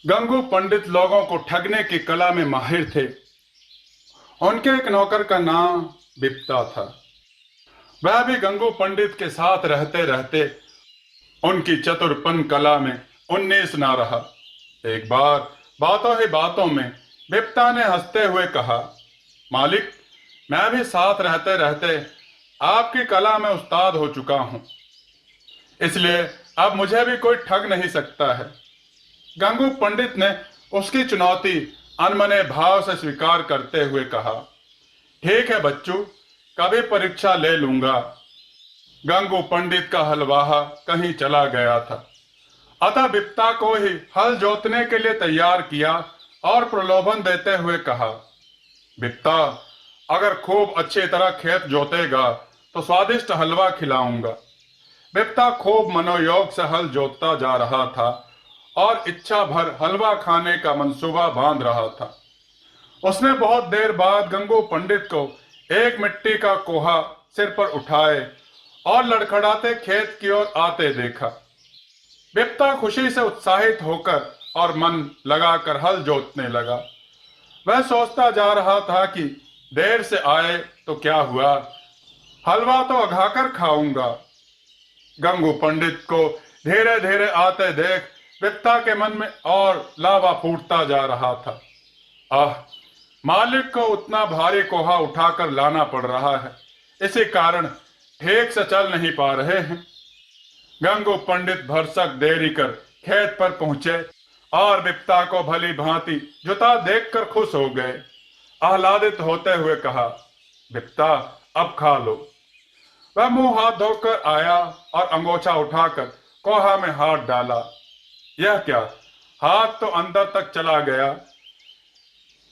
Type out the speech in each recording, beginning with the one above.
गंगू पंडित लोगों को ठगने की कला में माहिर थे। उनके एक नौकर का नाम बिप्ता था। वह भी गंगू पंडित के साथ रहते रहते उनकी चतुरपन कला में 19 ना रहा। एक बार बातों ही बातों में बिप्ता ने हंसते हुए कहा, मालिक, मैं भी साथ रहते रहते आपकी कला में उस्ताद हो चुका हूं, इसलिए अब मुझे भी कोई ठग नहीं सकता है। गंगू पंडित ने उसकी चुनौती अनमने भाव से स्वीकार करते हुए कहा, ठीक है बच्चू, कभी परीक्षा ले लूंगा। गंगू पंडित का हलवाहा कहीं चला गया था, अतः बिप्ता को ही हल जोतने के लिए तैयार किया और प्रलोभन देते हुए कहा, बिप्ता, अगर खूब अच्छी तरह खेत जोतेगा तो स्वादिष्ट हलवा खिलाऊंगा। बिप्ता खूब मनोयोग से हल जोतता जा रहा था और इच्छा भर हलवा खाने का मंसूबा बांध रहा था। उसने बहुत देर बाद गंगू पंडित को एक मिट्टी का कोहा सिर पर उठाए और लड़खड़ाते खेत की ओर आते देखा। बिप्ता खुशी से उत्साहित होकर और मन लगाकर हल जोतने लगा। वह सोचता जा रहा था कि देर से आए तो क्या हुआ, हलवा तो अघाकर खाऊंगा। गंगू पंडित को धीरे धीरे आते देख बिप्ता के मन में और लावा फूटता जा रहा था। आह, मालिक को उतना भारी कोहा उठाकर लाना पड़ रहा है, इसी कारण ठीक से चल नहीं पा रहे हैं। गंगू पंडित भरसक देरी कर खेत पर पहुंचे और बिप्ता को भली भांति जुता देखकर खुश हो गए। आह्लादित होते हुए कहा, बिप्ता, अब खा लो। वह मुंह हाथ धोकर आया और अंगोछा उठाकर कोहा में हाथ डाला। यह क्या, हाथ तो अंदर तक चला गया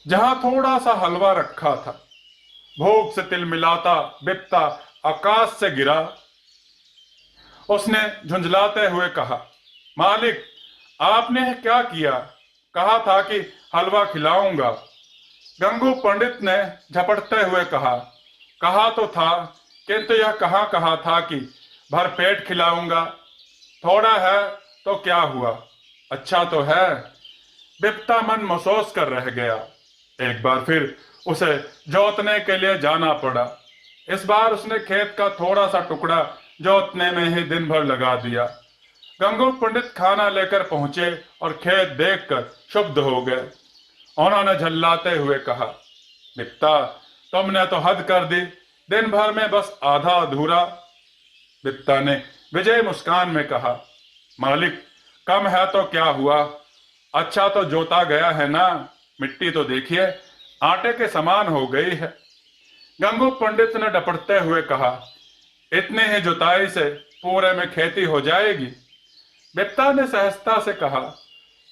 जहां थोड़ा सा हलवा रखा था। भूख से तिलमिलाता बिप्ता आकाश से गिरा। उसने झुंझलाते हुए कहा, मालिक, आपने क्या किया? कहा था कि हलवा खिलाऊंगा। गंगू पंडित ने झपटते हुए कहा, कहा तो था, किंतु यह कहाँ कहा था कि भर पेट खिलाऊंगा। थोड़ा है तो क्या हुआ, अच्छा तो है। बिप्ता मन महसूस कर रह गया। एक बार फिर उसे जोतने के लिए जाना पड़ा। इस बार उसने खेत का थोड़ा सा टुकड़ा जोतने में ही दिन भर लगा दिया। गंगू पंडित खाना लेकर पहुंचे और खेत देखकर क्षुब्ध हो गए। उन्होंने झल्लाते हुए कहा, बिप्ता, तुमने तो हद कर दी, दिन भर में बस आधा अधूरा। बिप्ता ने विजय मुस्कान में कहा, मालिक, कम है तो क्या हुआ, अच्छा तो जोता गया है ना, मिट्टी तो देखिए, आटे के समान हो गई है। गंगू पंडित ने डपटते हुए कहा, इतनी ही जुताई से पूरे में खेती हो जाएगी। बिप्ता ने सहजता से कहा,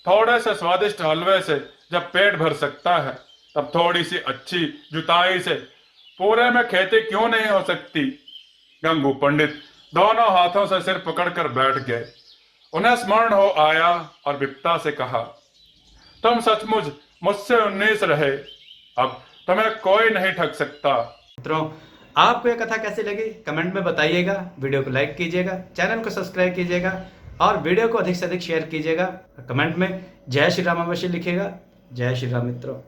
थोड़े से स्वादिष्ट हलवे से जब पेट भर सकता है, तब थोड़ी सी अच्छी जुताई से पूरे में खेती क्यों नहीं हो सकती। गंगू पंडित दोनों हाथों से सिर पकड़कर बैठ गए। उन्हें स्मरण हो आया और बिप्ता से कहा, तुम सचमुच मुझसे 19 रहे, अब तुम्हें कोई नहीं ठग सकता। मित्रों, आपको यह कथा कैसी लगी कमेंट में बताइएगा। वीडियो को लाइक कीजिएगा, चैनल को सब्सक्राइब कीजिएगा और वीडियो को अधिक से अधिक शेयर कीजिएगा। कमेंट में जय श्री राम अवश्य लिखिएगा। जय श्री राम मित्रों।